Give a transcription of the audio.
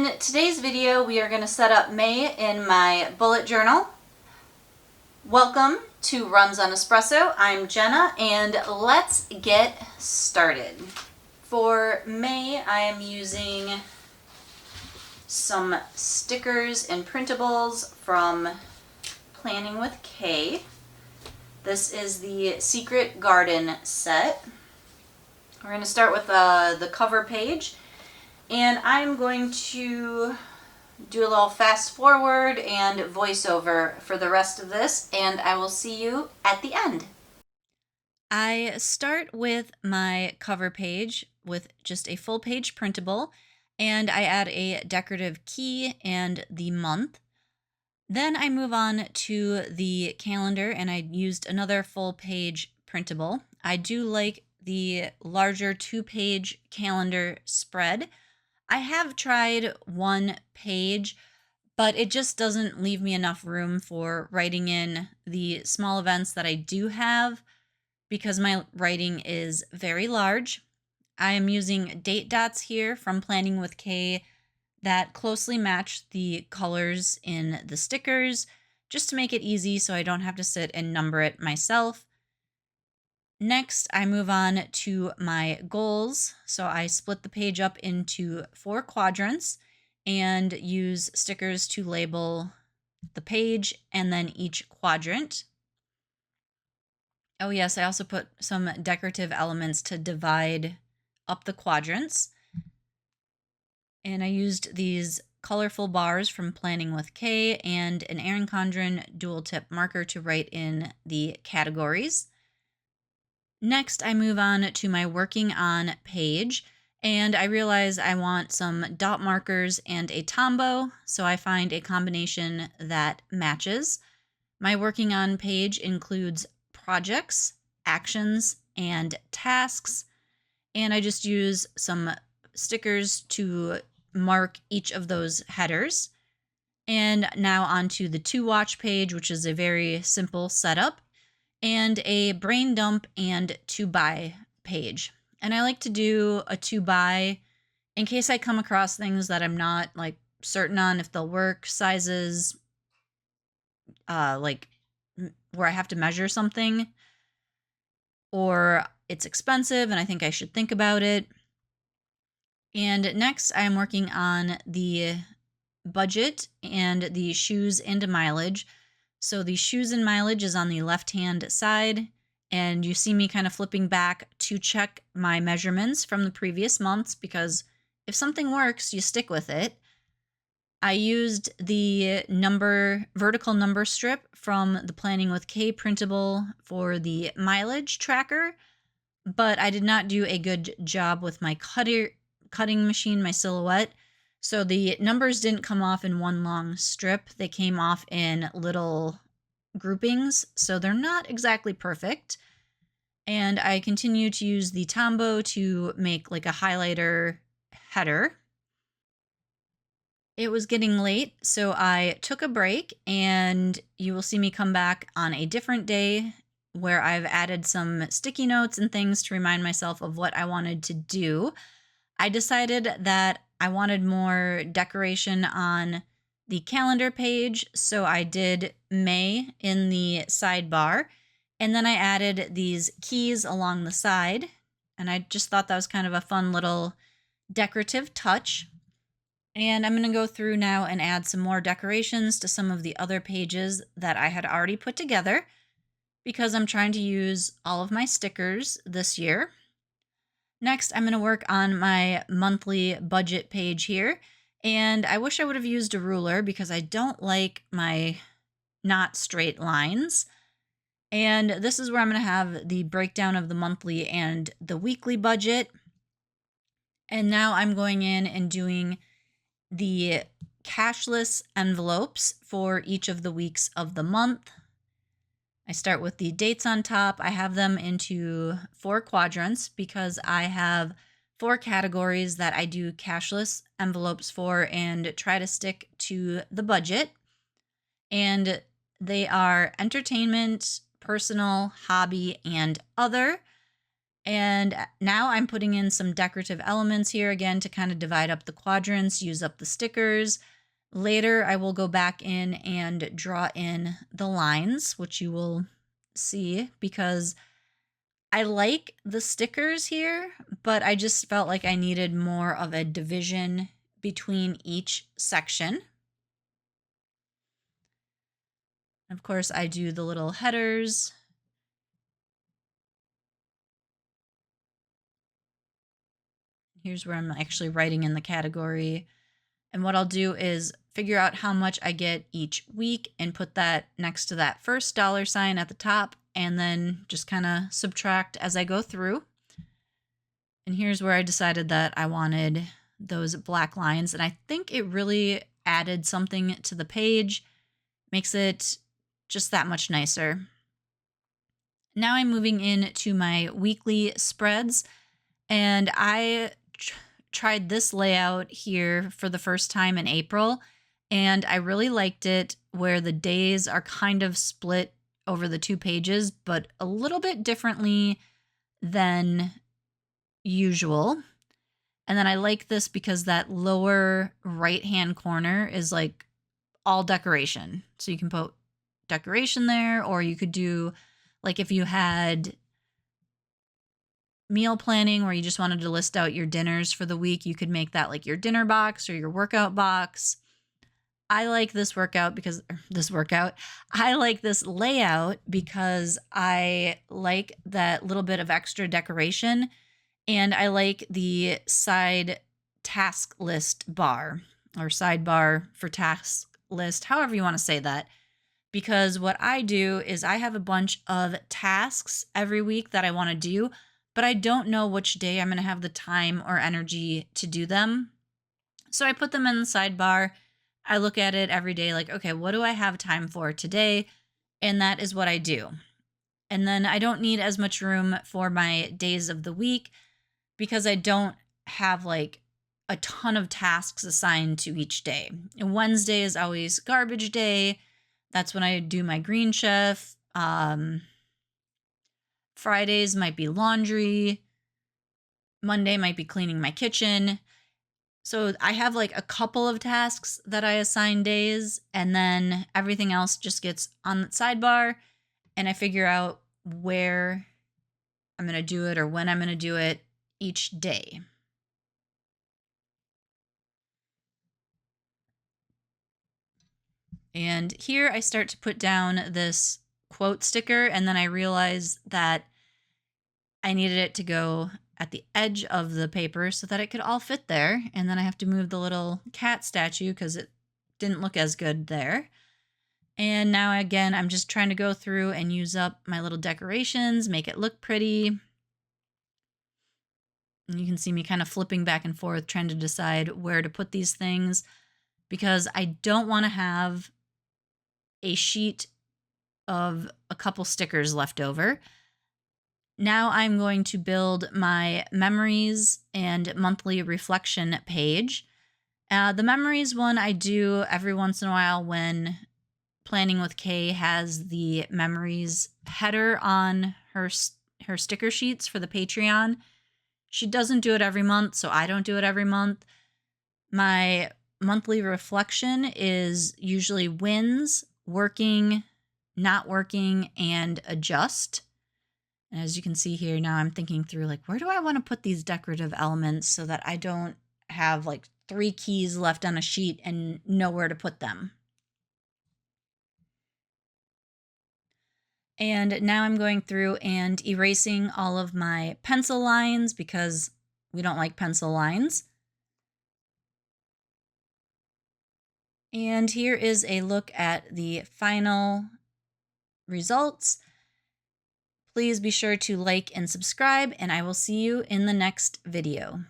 In today's video, we are going to set up May in my bullet journal. Welcome to Runs on Espresso. I'm Jenna, and let's get started. For May, I am using some stickers and printables from Planning with Kay. This is the Secret Garden set. We're going to start with the cover page. And I'm going to do a little fast forward and voiceover for the rest of this, and I will see you at the end. I start with my cover page with just a full page printable, and I add a decorative key and the month. Then I move on to the calendar, and I used another full page printable. I do like the larger 2-page calendar spread. I have tried 1 page, but it just doesn't leave me enough room for writing in the small events that I do have because my writing is very large. I am using date dots here from Planning with Kay that closely match the colors in the stickers just to make it easy so I don't have to sit and number it myself. Next, I move on to my goals. So I split the page up into 4 quadrants and use stickers to label the page and then each quadrant. Oh yes, I also put some decorative elements to divide up the quadrants. And I used these colorful bars from Planning with Kay and an Erin Condren dual tip marker to write in the categories. Next, I move on to my working on page, and I realize I want some dot markers and a Tombow, so I find a combination that matches. My working on page includes projects, actions, and tasks, and I just use some stickers to mark each of those headers. And now onto the to watch page, which is a very simple setup, and a brain dump and to buy page. And I like to do a to buy in case I come across things that I'm not like certain on if they'll work, sizes, like where I have to measure something, or it's expensive and I think I should think about it. And next I'm working on the budget and the shoes and mileage. So the shoes and mileage is on the left-hand side, and you see me kind of flipping back to check my measurements from the previous months because if something works, you stick with it. I used the vertical number strip from the Planning with Kay printable for the mileage tracker, but I did not do a good job with my cutting machine, my Silhouette. So the numbers didn't come off in one long strip. They came off in little groupings, so they're not exactly perfect. And I continue to use the Tombow to make like a highlighter header. It was getting late, so I took a break, and you will see me come back on a different day where I've added some sticky notes and things to remind myself of what I wanted to do. I decided that I wanted more decoration on the calendar page, so I did May in the sidebar, and then I added these keys along the side, and I just thought that was kind of a fun little decorative touch. And I'm going to go through now and add some more decorations to some of the other pages that I had already put together because I'm trying to use all of my stickers this year. Next, I'm going to work on my monthly budget page here, and I wish I would have used a ruler because I don't like my not straight lines. And this is where I'm going to have the breakdown of the monthly and the weekly budget. And now I'm going in and doing the cashless envelopes for each of the weeks of the month. I start with the dates on top. I have them into 4 quadrants because I have 4 categories that I do cashless envelopes for and try to stick to the budget. And they are entertainment, personal, hobby, and other. And now I'm putting in some decorative elements here again to kind of divide up the quadrants, use up the stickers. Later, I will go back in and draw in the lines, which you will see because I like the stickers here, but I just felt like I needed more of a division between each section. Of course, I do the little headers. Here's where I'm actually writing in the category. And what I'll do is figure out how much I get each week and put that next to that first dollar sign at the top, and then just kind of subtract as I go through. And here's where I decided that I wanted those black lines. And I think it really added something to the page, makes it just that much nicer. Now I'm moving into my weekly spreads, and I tried this layout here for the first time in April, and I really liked it where the days are kind of split over the 2 pages, but a little bit differently than usual. And then I like this because that lower right-hand corner is like all decoration. So you can put decoration there, or you could do like if you had meal planning where you just wanted to list out your dinners for the week, you could make that like your dinner box or your workout box. I like this I like this layout because I like that little bit of extra decoration, and I like the side task list bar or sidebar for task list, however you want to say that. Because what I do is I have a bunch of tasks every week that I want to do, but I don't know which day I'm going to have the time or energy to do them. So I put them in the sidebar. I look at it every day like, okay, what do I have time for today? And that is what I do. And then I don't need as much room for my days of the week because I don't have like a ton of tasks assigned to each day. And Wednesday is always garbage day. That's when I do my Green Chef. Fridays might be laundry. Monday might be cleaning my kitchen. So I have like a couple of tasks that I assign days, and then everything else just gets on the sidebar, and I figure out where I'm going to do it or when I'm going to do it each day. And here I start to put down this quote sticker, and then I realize that I needed it to go at the edge of the paper so that it could all fit there. And then I have to move the little cat statue because it didn't look as good there. And now again, I'm just trying to go through and use up my little decorations, make it look pretty. And you can see me kind of flipping back and forth, trying to decide where to put these things because I don't want to have a sheet of a couple stickers left over. Now I'm going to build my memories and monthly reflection page. The memories one I do every once in a while when Planning with Kay has the memories header on her sticker sheets for the Patreon. She doesn't do it every month, so I don't do it every month. My monthly reflection is usually wins, working, not working, and adjust. And as you can see here, now I'm thinking through like, where do I want to put these decorative elements so that I don't have like 3 keys left on a sheet and nowhere to put them. And now I'm going through and erasing all of my pencil lines because we don't like pencil lines. And here is a look at the final results. Please be sure to like and subscribe, and I will see you in the next video.